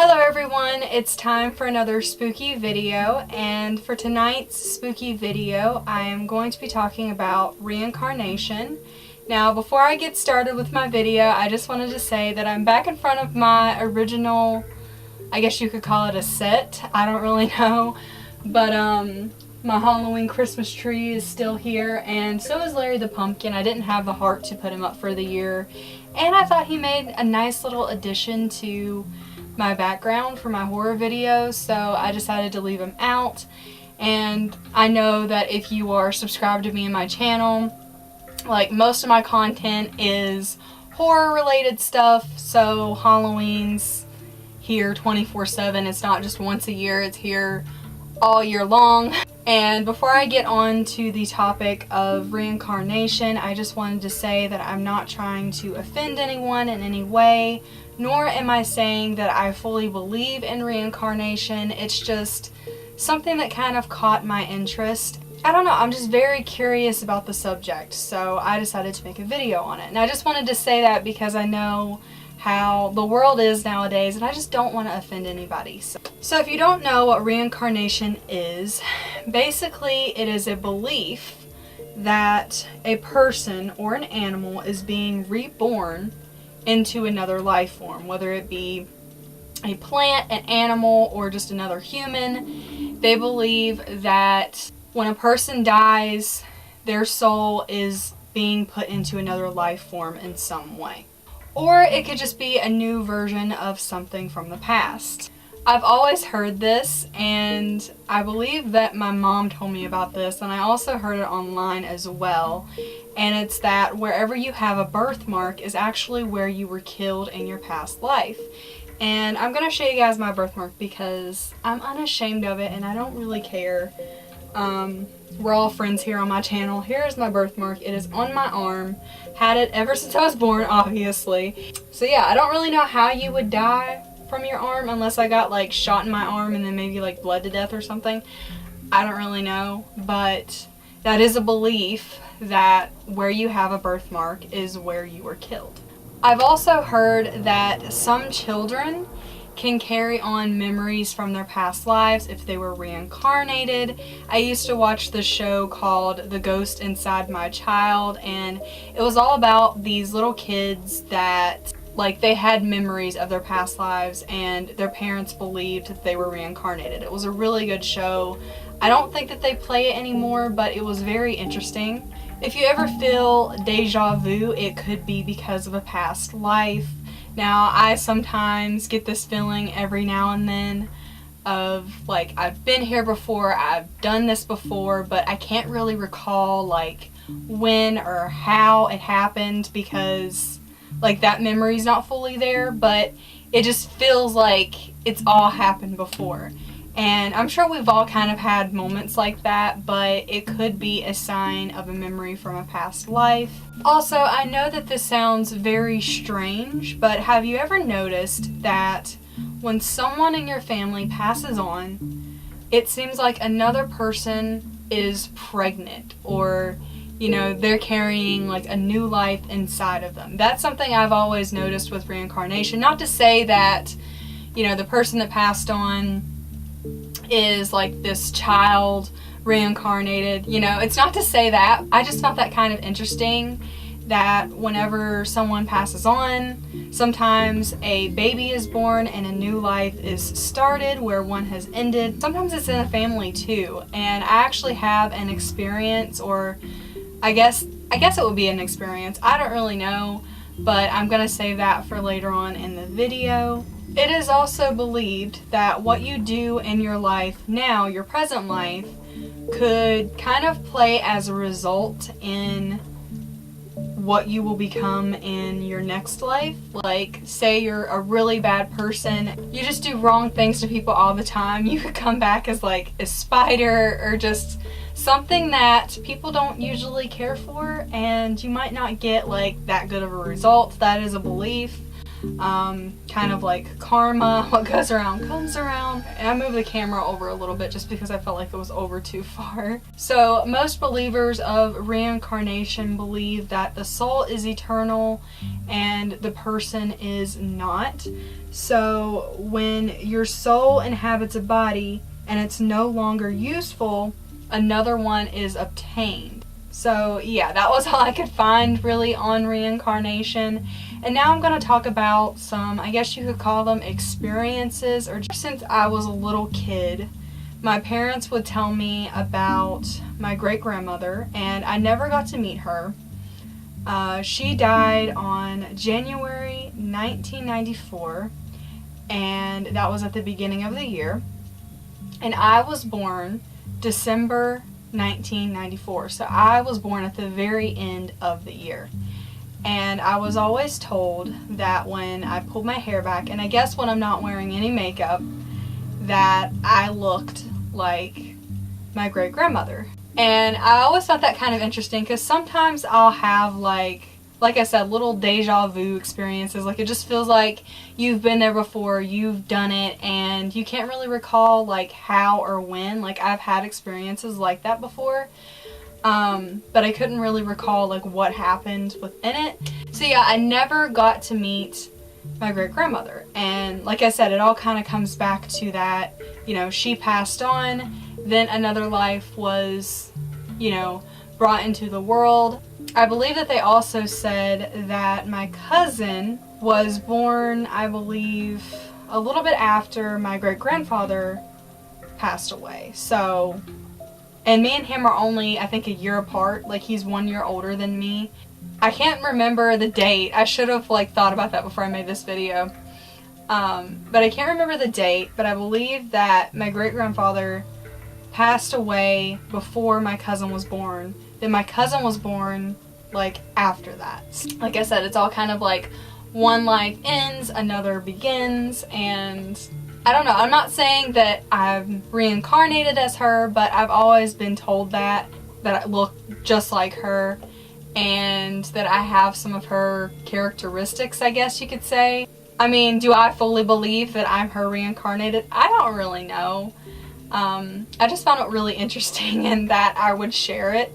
Hello everyone, it's time for another spooky video, and for tonight's spooky video I am going to be talking about reincarnation. Now before I get started with my video, I just wanted to say that I'm back in front of my original, I guess you could call it a set, I don't really know, but my Halloween Christmas tree is still here, and so is Larry the Pumpkin. I didn't have the heart to put him up for the year, and I thought he made a nice little addition to my background for my horror videos, so I decided to leave him out. And I know that if you are subscribed to me and my channel, like, most of my content is horror related stuff, so Halloween's here 24/7. It's not just once a year, it's here all year long. And before I get on to the topic of reincarnation, I just wanted to say that I'm not trying to offend anyone in any way, nor am I saying that I fully believe in reincarnation. It's just something that kind of caught my interest. I don't know, I'm just very curious about the subject, so I decided to make a video on it. And I just wanted to say that because I know how the world is nowadays, and I just don't want to offend anybody. So if you don't know what reincarnation is, basically it is a belief that a person or an animal is being reborn into another life form, whether it be a plant, an animal, or just another human. They believe that when a person dies, their soul is being put into another life form in some way. Or it could just be a new version of something from the past. I've always heard this, and I believe that my mom told me about this, and I also heard it online as well. And it's that wherever you have a birthmark is actually where you were killed in your past life. And I'm going to show you guys my birthmark because I'm unashamed of it and I don't really care. We're all friends here on my channel. Here's my birthmark. It is on my arm. Had it ever since I was born, obviously. So yeah, I don't really know how you would die from your arm unless I got like shot in my arm and then maybe like bled to death or something. I don't really know, but that is a belief that where you have a birthmark is where you were killed. I've also heard that some children can carry on memories from their past lives if they were reincarnated. I used to watch the show called The Ghost Inside My Child, and it was all about these little kids that, like, they had memories of their past lives and their parents believed that they were reincarnated. It was a really good show. I don't think that they play it anymore, but it was very interesting. If you ever feel deja vu, it could be because of a past life. Now, I sometimes get this feeling every now and then of, like, I've been here before, I've done this before, but I can't really recall, like, when or how it happened because, like, that memory's not fully there, but it just feels like it's all happened before. And I'm sure we've all kind of had moments like that, but it could be a sign of a memory from a past life. Also, I know that this sounds very strange, but have you ever noticed that when someone in your family passes on, it seems like another person is pregnant, or, you know, they're carrying like a new life inside of them? That's something I've always noticed with reincarnation. Not to say that, you know, the person that passed on is like this child reincarnated, you know, it's not to say that. I just found that kind of interesting that whenever someone passes on, sometimes a baby is born and a new life is started where one has ended. Sometimes it's in a family too, and I actually have an experience, or I guess it would be an experience. I don't really know, but I'm gonna save that for later on in the video. It is also believed that what you do in your life now, your present life, could kind of play as a result in what you will become in your next life. Like, say you're a really bad person, you just do wrong things to people all the time, you could come back as like a spider or just something that people don't usually care for, and you might not get like that good of a result. That is a belief. kind of like karma, what goes around comes around. And I moved the camera over a little bit just because I felt like it was over too far. So most believers of reincarnation believe that the soul is eternal and the person is not. So when your soul inhabits a body and it's no longer useful, another one is obtained. So yeah, that was all I could find really on reincarnation. And now I'm going to talk about some, I guess you could call them experiences, or just since I was a little kid, my parents would tell me about my great-grandmother, and I never got to meet her. She died on January 1994, and that was at the beginning of the year. And I was born December 1994, so I was born at the very end of the year. And I was always told that when I pulled my hair back, and I guess when I'm not wearing any makeup, that I looked like my great-grandmother. And I always thought that kind of interesting, because sometimes I'll have like I said, little deja vu experiences. Like, it just feels like you've been there before, you've done it, and you can't really recall like how or when. Like, I've had experiences like that before. But I couldn't really recall like what happened within it. So yeah, I never got to meet my great-grandmother. And like I said, it all kind of comes back to that, you know, she passed on, then another life was, you know, brought into the world. I believe that they also said that my cousin was born, I believe, a little bit after my great-grandfather passed away. So, and me and him are only, I think, a year apart. Like, he's 1 year older than me. I can't remember the date. I should have, like, thought about that before I made this video. But I can't remember the date, but I believe that my great-grandfather passed away before my cousin was born. Then my cousin was born, like, after that. Like I said, it's all kind of like one life ends, another begins, and I don't know, I'm not saying that I'm reincarnated as her, but I've always been told that I look just like her, and that I have some of her characteristics, I guess you could say. I mean, do I fully believe that I'm her reincarnated? I don't really know. I just found it really interesting and that I would share it.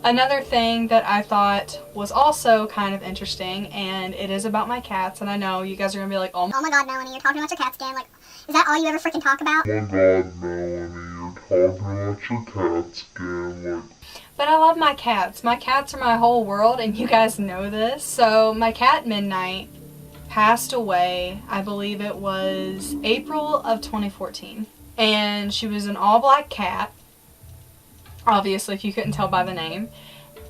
Another thing that I thought was also kind of interesting, and it is about my cats, and I know you guys are going to be like, oh my god, Melanie, you're talking about your cats again. Like, is that all you ever freaking talk about? Oh my god, Melanie, you're talking about your cats again. Like, but I love my cats. My cats are my whole world, and you guys know this. So my cat Midnight passed away, I believe it was April of 2014. And she was an all-black cat, obviously, if you couldn't tell by the name.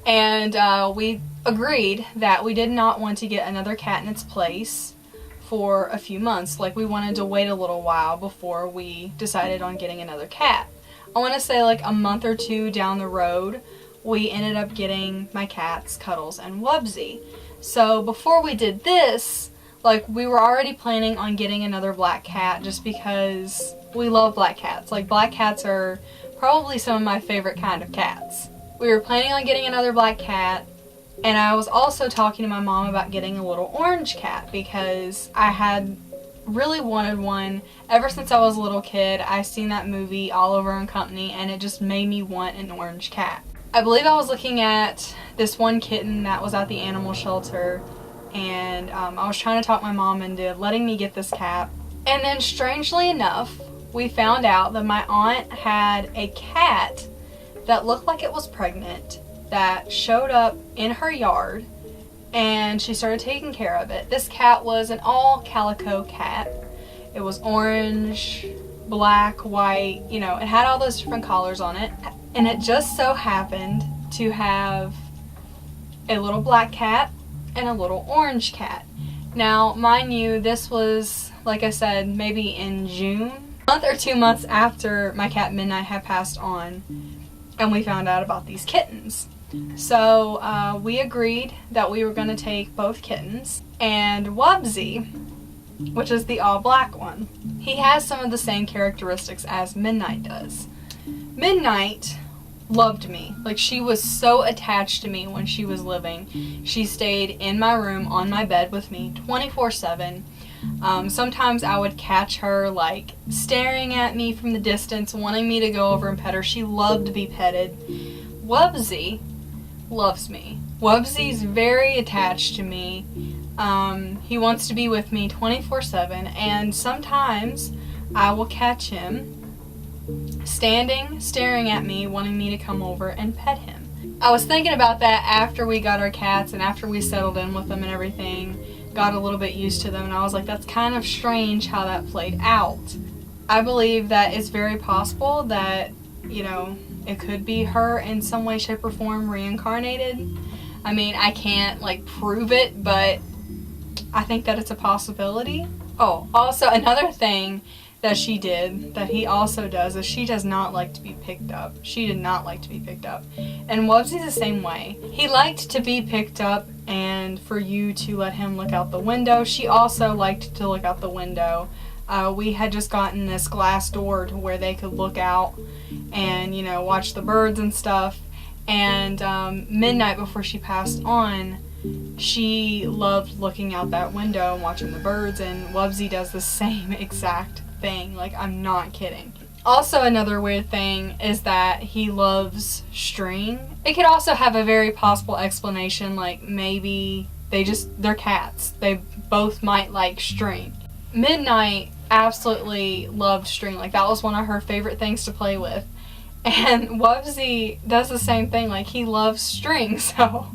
And we agreed that we did not want to get another cat in its place for a few months. Like, we wanted to wait a little while before we decided on getting another cat. I want to say like a month or two down the road, we ended up getting my cats, Cuddles and Wubsy. So before we did this, like, we were already planning on getting another black cat just because we love black cats. Like, black cats are probably some of my favorite kind of cats. We were planning on getting another black cat, and I was also talking to my mom about getting a little orange cat because I had really wanted one ever since I was a little kid. I seen that movie Oliver and Company, and it just made me want an orange cat. I believe I was looking at this one kitten that was at the animal shelter, and I was trying to talk my mom into letting me get this cat. And then, strangely enough, we found out that my aunt had a cat that looked like it was pregnant that showed up in her yard, and she started taking care of it. This cat was an all calico cat. It was orange, black, white, you know, it had all those different colors on it. And it just so happened to have a little black cat and a little orange cat. Now, mind you, this was, like I said, maybe in June, a month or 2 months after my cat Midnight had passed on, and we found out about these kittens. So we agreed that we were going to take both kittens, and Wubsy, which is the all black one, he has some of the same characteristics as Midnight does. Midnight loved me. Like, she was so attached to me when she was living. She stayed in my room on my bed with me 24/7. Sometimes I would catch her like staring at me from the distance, wanting me to go over and pet her. She loved to be petted. Wubsy loves me. Wubsy's very attached to me. He wants to be with me 24/7, and sometimes I will catch him standing, staring at me, wanting me to come over and pet him. I was thinking about that after we got our cats and after we settled in with them and everything, got a little bit used to them, and I was like, that's kind of strange how that played out. I believe that it's very possible that, you know, it could be her in some way, shape, or form reincarnated. I mean, I can't like prove it, but I think that it's a possibility. Oh, also another thing that she did, that he also does, is she does not like to be picked up. She did not like to be picked up. And Wubsy's the same way. He liked to be picked up and for you to let him look out the window. She also liked to look out the window. We had just gotten this glass door to where they could look out and, you know, watch the birds and stuff. And midnight before she passed on, she loved looking out that window and watching the birds, and Wubsy does the same exact thing. Like, I'm not kidding. Also, another weird thing is that he loves string. It could also have a very possible explanation, like maybe they're cats. They both might like string. Midnight absolutely loved string. Like, that was one of her favorite things to play with. And Wubsy does the same thing. Like, he loves string, so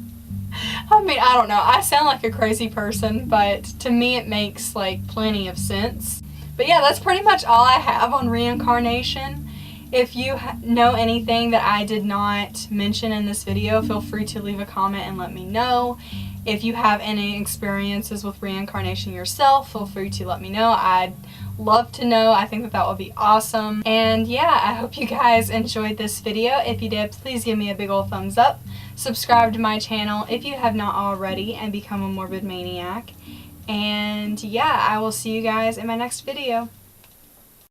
I mean, I don't know. I sound like a crazy person, but to me it makes like plenty of sense. But yeah, that's pretty much all I have on reincarnation. If you know anything that I did not mention in this video, feel free to leave a comment and let me know. If you have any experiences with reincarnation yourself, feel free to let me know. I'd love to know. I think that would be awesome. And yeah, I hope you guys enjoyed this video. If you did, please give me a big old thumbs up. Subscribe to my channel if you have not already and become a morbid maniac. And yeah, I will see you guys in my next video.